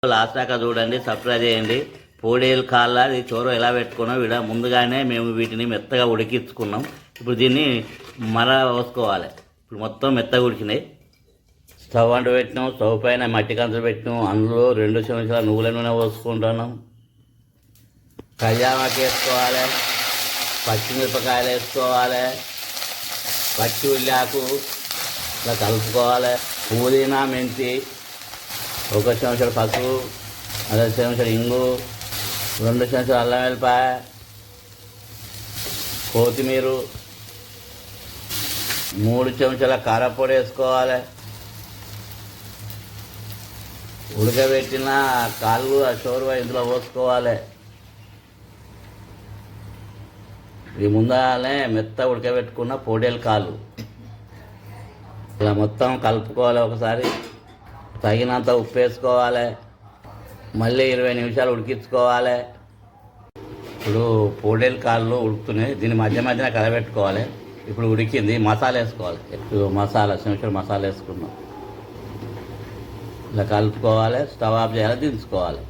Last దాకా చూడండి, subscribe చేయండి. పోడేలు కాళ్ళ ఇది చోర ఎలా పెట్టుకున్నాం ఇక్కడ ముందుగానే మేము వీటిని మెత్తగా ఉడికించుకున్నాం. ఇప్పుడు దీన్ని పోసుకోవాలి. ఇప్పుడు మొత్తం మెత్తగా ఉడికినాయి. స్టవ్ అంటు పెట్టినాం, స్టవ్ పైన మట్టి కంచు పెట్టినాం. అందులో 2 చెంచాల నువ్వుల నూనె పోసుకుంటున్నాం. కళ్యామాకు వేసుకోవాలి, పచ్చిమిరపకాయలు వేసుకోవాలి, పచ్చి ఉల్లాకు ఇలా కలుపుకోవాలి. పుదీనా, మెంతి, 1 చెంచాడు పసుపు, 1/2 చెంచాడు ఇంగు, 2 చెంచాలు అల్లం వెల్లిపాయ, కొత్తిమీర, 3 చెంచాల కారపొడి వేసుకోవాలి. ఉడకబెట్టిన కాళ్ళు షోర్వా ఇందులో పోసుకోవాలి. ఇది ముందానే మెత్త ఉడకబెట్టుకున్న పోడేలు కాళ్ళు ఇలా మొత్తం కలుపుకోవాలి. ఒకసారి తగినంత ఉప్పు వేసుకోవాలి. మళ్ళీ 20 నిమిషాలు ఉడికించుకోవాలి. ఇప్పుడు పోడేలు కాళ్ళు ఉడుకుతున్నాయి, దీన్ని మధ్య మధ్యన కలబెట్టుకోవాలి. ఇప్పుడు ఉడికింది, మసాలా వేసుకోవాలి. ఇప్పుడు చెంచాడు మసాలా వేసుకున్నాం. ఇలా కలుపుకోవాలి, స్టవ్ ఆఫ్ చేయాలి, దించుకోవాలి.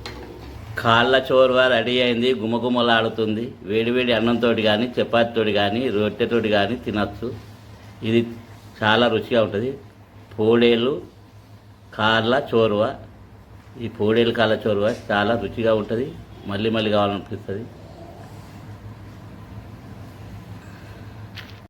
కాళ్ళ చోర్వా రెడీ అయింది, గుమగుమలాడుతుంది. వేడివేడి అన్నంతో కానీ, చపాతీతో కానీ, రొట్టెతోటి కానీ తినచ్చు. ఇది చాలా రుచిగా ఉంటుంది. పోడేలు కాళ్ళ చోర్వా, ఈ పోడేలు కాళ్ళ చోర్వా చాలా రుచిగా ఉంటుంది. మళ్ళీ మళ్ళీ కావాలనిపిస్తుంది.